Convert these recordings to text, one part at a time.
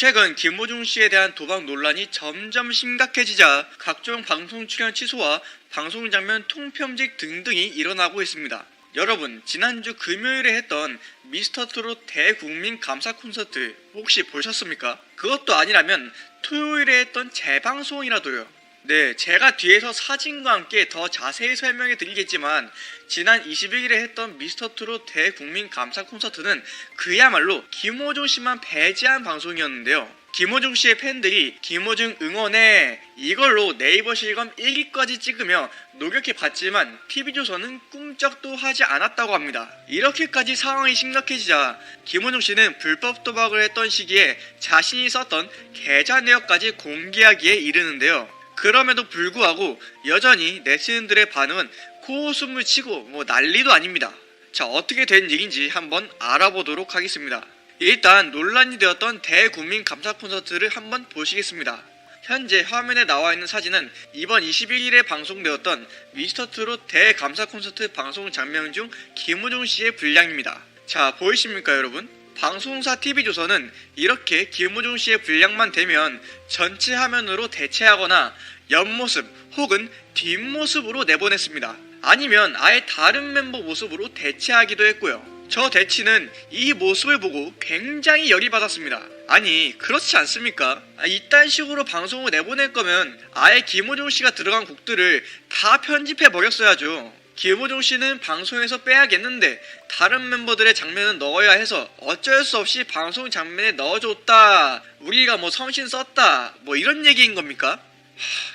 최근 김호중 씨에 대한 도박 논란이 점점 심각해지자 각종 방송 출연 취소와 방송 장면 통편집 등등이 일어나고 있습니다. 여러분, 지난주 금요일에 했던 미스터트롯 대국민 감사 콘서트 혹시 보셨습니까? 그것도 아니라면 토요일에 했던 재방송이라도요. 네, 제가 뒤에서 사진과 함께 더 자세히 설명해 드리겠지만 지난 21일에 했던 미스터트롯 대국민 감사 콘서트는 그야말로 김호중 씨만 배제한 방송이었는데요. 김호중 씨의 팬들이 김호중 응원해 이걸로 네이버 실검 1위까지 찍으며 노력해 봤지만 TV조선은 꿈쩍도 하지 않았다고 합니다. 이렇게까지 상황이 심각해지자 김호중 씨는 불법 도박을 했던 시기에 자신이 썼던 계좌 내역까지 공개하기에 이르는데요. 그럼에도 불구하고 여전히 네티즌들의 반응은 코웃음을 치고 난리도 아닙니다. 자, 어떻게 된 일인지 한번 알아보도록 하겠습니다. 일단 논란이 되었던 대국민 감사 콘서트를 한번 보시겠습니다. 현재 화면에 나와 있는 사진은 이번 21일에 방송되었던 미스터트롯 대감사 콘서트 방송 장면 중 김호중 씨의 분량입니다. 자, 보이십니까 여러분? 방송사 TV조선은 이렇게 김호중 씨의 분량만 되면 전체 화면으로 대체하거나 옆모습 혹은 뒷모습으로 내보냈습니다. 아니면 아예 다른 멤버 모습으로 대체하기도 했고요. 저 대치는 이 모습을 보고 굉장히 열이 받았습니다. 아니, 그렇지 않습니까? 이딴 식으로 방송을 내보낼 거면 아예 김호중 씨가 들어간 곡들을 다 편집해 버렸어야죠. 김호중 씨는 방송에서 빼야겠는데 다른 member들의 장면은 넣어야 해서 어쩔 수 없이 방송 장면에 넣어줬다, 우리가 성신 썼다, 이런 얘기인 겁니까?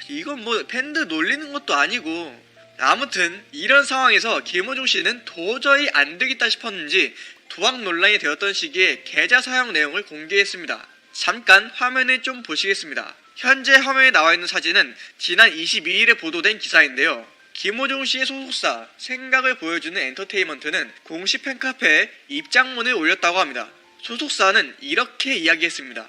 이건 팬들 놀리는 것도 아니고. 아무튼 이런 상황에서 김호중 씨는 도저히 안 되겠다 싶었는지 도박 논란이 되었던 시기에 계좌 사용 내용을 공개했습니다. 잠깐 화면을 좀 보시겠습니다. 현재 화면에 나와 있는 사진은 지난 22일에 보도된 기사인데요. 김호중 씨의 소속사 생각을 보여주는 엔터테인먼트는 공식 팬카페에 입장문을 올렸다고 합니다. 소속사는 이렇게 이야기했습니다.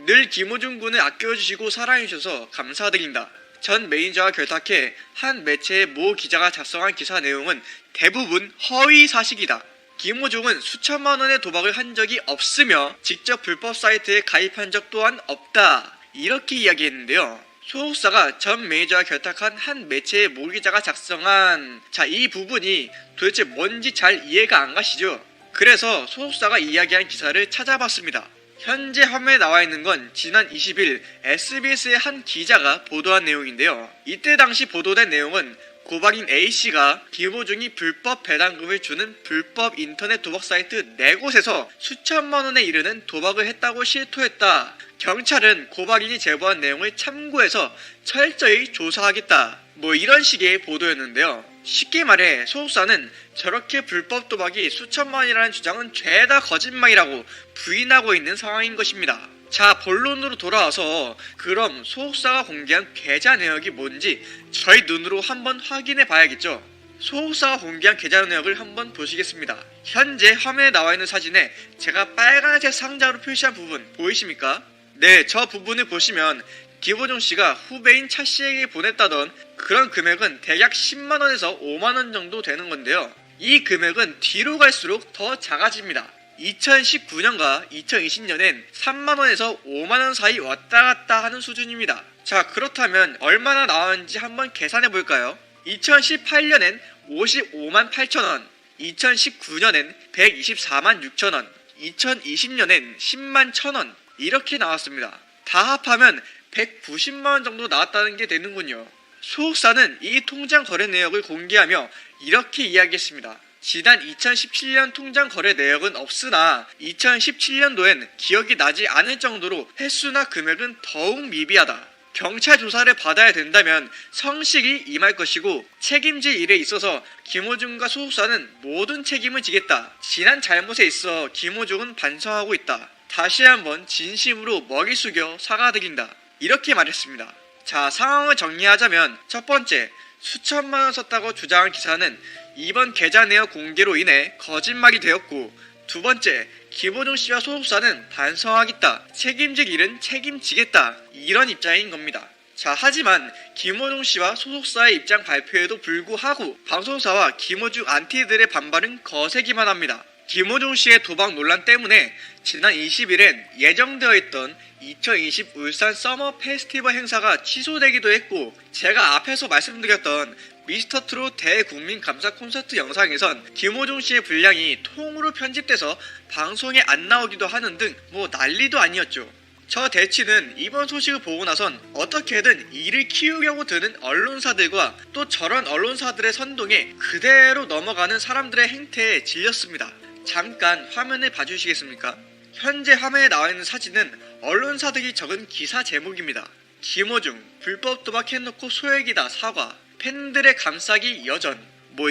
늘 김호중 군을 아껴주시고 사랑해주셔서 감사드린다. 전 매니저와 결탁해 한 매체의 모 기자가 작성한 기사 내용은 대부분 허위 사실이다. 김호중은 수천만 원의 도박을 한 적이 없으며 직접 불법 사이트에 가입한 적 또한 없다. 이렇게 이야기했는데요. 소속사가 전 매니저와 결탁한 한 매체의 모 기자가 작성한 이 부분이 도대체 뭔지 잘 이해가 안 가시죠? 그래서 소속사가 이야기한 기사를 찾아봤습니다. 현재 화면에 나와 있는 건 지난 20일 SBS의 한 기자가 보도한 내용인데요. 이때 당시 보도된 내용은 고박인 A씨가 김호중이 불법 배당금을 주는 불법 인터넷 도박 사이트 4곳에서 수천만 원에 이르는 도박을 했다고 실토했다. 경찰은 고박인이 제보한 내용을 참고해서 철저히 조사하겠다. 이런 식의 보도였는데요. 쉽게 말해 소속사는 저렇게 불법 도박이 수천만 원이라는 주장은 죄다 거짓말이라고 부인하고 있는 상황인 것입니다. 자, 본론으로 돌아와서 그럼 소속사가 공개한 계좌 내역이 뭔지 저희 눈으로 한번 확인해 봐야겠죠. 소속사가 공개한 계좌 내역을 한번 보시겠습니다. 현재 화면에 나와 있는 사진에 제가 빨간색 상자로 표시한 부분 보이십니까? 네, 저 부분을 보시면 김호중 씨가 후배인 차 씨에게 보냈다던 그런 금액은 대략 10만원에서 5만원 정도 되는 건데요. 이 금액은 뒤로 갈수록 더 작아집니다. 2019년과 2020년엔 3만원에서 5만원 사이 왔다 갔다 하는 수준입니다. 자, 그렇다면 얼마나 나왔는지 한번 계산해 볼까요? 2018년엔 55만 8천원, 2019년엔 124만 6천원, 2020년엔 10만 1천원 이렇게 나왔습니다. 다 합하면 190만원 정도 나왔다는 게 되는군요. 소속사는 이 통장 거래 내역을 공개하며 이렇게 이야기했습니다. 지난 2017년 통장 거래 내역은 없으나 2017년도엔 기억이 나지 않을 정도로 횟수나 금액은 더욱 미비하다. 경찰 조사를 받아야 된다면 성실히 임할 것이고 책임질 일에 있어서 김호중과 소속사는 모든 책임을 지겠다. 지난 잘못에 있어 김호중은 반성하고 있다. 다시 한번 진심으로 머리 숙여 사과드린다. 이렇게 말했습니다. 자, 상황을 정리하자면 첫 번째, 수천만원 썼다고 주장한 기사는 이번 계좌 내역 공개로 인해 거짓말이 되었고, 두 번째, 김호중 씨와 소속사는 반성하겠다, 책임질 일은 책임지겠다, 이런 입장인 겁니다. 자, 하지만 김호중 씨와 소속사의 입장 발표에도 불구하고 방송사와 김호중 안티들의 반발은 거세기만 합니다. 김호중 씨의 도박 논란 때문에 지난 20일엔 예정되어 있던 2020 울산 서머 페스티벌 행사가 취소되기도 했고, 제가 앞에서 말씀드렸던 미스터트롯 대국민 감사 콘서트 영상에선 김호중 씨의 분량이 통으로 편집돼서 방송에 안 나오기도 하는 등 난리도 아니었죠. 저 대치는 이번 소식을 보고 나선 어떻게든 이를 키우려고 드는 언론사들과 또 저런 언론사들의 선동에 그대로 넘어가는 사람들의 행태에 질렸습니다. 잠깐 화면을 봐주시겠습니까? 현재 화면에 나와있는 사진은 언론사들이 적은 기사 제목입니다. 김호중 불법 도박해놓고 소액이다 사과, 팬들의 감싸기 여전,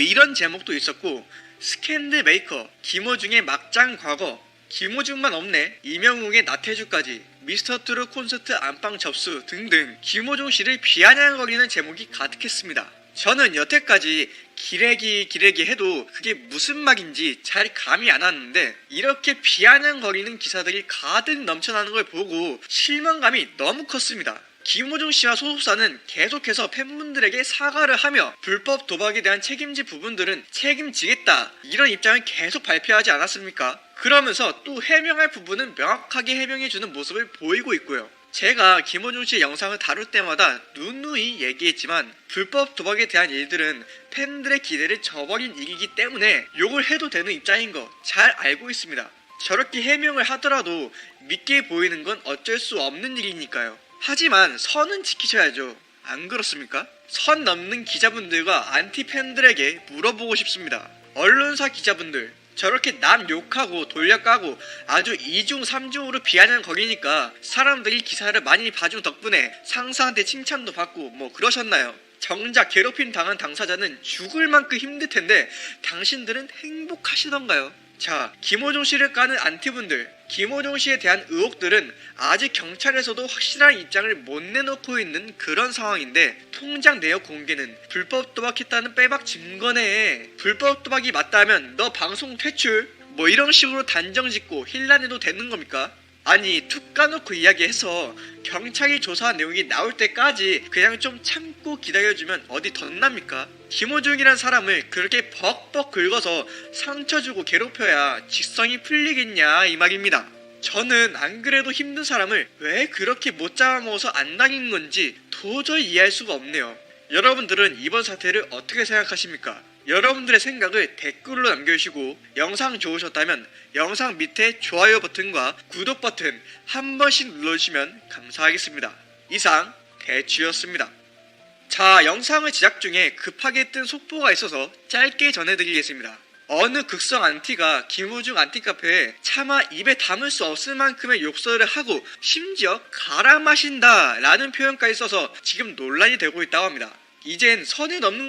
이런 제목도 있었고, 스캔들 메이커 김호중의 막장 과거, 김호중만 없네 이명웅의 나태주까지, 미스터트롯 콘서트 안방 접수 등등 김호중 씨를 비아냥거리는 제목이 가득했습니다. 저는 여태까지 기레기 해도 그게 무슨 말인지 잘 감이 안 왔는데, 이렇게 비아냥거리는 기사들이 가득 넘쳐나는 걸 보고 실망감이 너무 컸습니다. 김호중 씨와 소속사는 계속해서 팬분들에게 사과를 하며 불법 도박에 대한 책임질 부분들은 책임지겠다, 이런 입장을 계속 발표하지 않았습니까? 그러면서 또 해명할 부분은 명확하게 해명해주는 모습을 보이고 있고요. 제가 김호중 씨의 영상을 다룰 때마다 누누이 얘기했지만, 불법 도박에 대한 일들은 팬들의 기대를 저버린 일이기 때문에 욕을 해도 되는 입장인 거 잘 알고 있습니다. 저렇게 해명을 하더라도 믿게 보이는 건 어쩔 수 없는 일이니까요. 하지만 선은 지키셔야죠. 안 그렇습니까? 선 넘는 기자분들과 안티팬들에게 물어보고 싶습니다. 언론사 기자분들, 저렇게 남 욕하고 돌려까고 아주 2중 3중으로 비아냥거리니까 사람들이 기사를 많이 봐준 덕분에 상사한테 칭찬도 받고 그러셨나요? 정작 괴롭힘 당한 당사자는 죽을 만큼 힘들 텐데 당신들은 행복하시던가요? 자, 김호중 씨를 까는 안티분들, 김호중 씨에 대한 의혹들은 아직 경찰에서도 확실한 입장을 못 내놓고 있는 그런 상황인데, 통장 내역 공개는 불법 도박했다는 빼박 증거네. 불법 도박이 맞다면 너 방송 퇴출, 이런 식으로 단정 짓고 힐난해도 되는 겁니까? 아니, 툭 까놓고 이야기해서 경찰이 조사한 내용이 나올 때까지 그냥 좀 참고 기다려주면 어디 덧납니까? 김호중이란 사람을 그렇게 벅벅 긁어서 상처 주고 괴롭혀야 직성이 풀리겠냐 이 말입니다. 저는 안 그래도 힘든 사람을 왜 그렇게 못 잡아먹어서 안 나기는 건지 도저히 이해할 수가 없네요. 여러분들은 이번 사태를 어떻게 생각하십니까? 여러분들의 생각을 댓글로 남겨주시고, 영상 좋으셨다면 영상 밑에 좋아요 버튼과 구독 버튼 한 번씩 눌러주시면 감사하겠습니다. 이상 대추였습니다. 자, 영상을 제작 중에 급하게 뜬 속보가 있어서 짧게 전해드리겠습니다. 어느 극성 안티가 김호중 안티카페에 차마 입에 담을 수 없을 만큼의 욕설을 하고 심지어 갈아 마신다 라는 표현까지 써서 지금 논란이 되고 있다고 합니다. 이젠 선을 넘는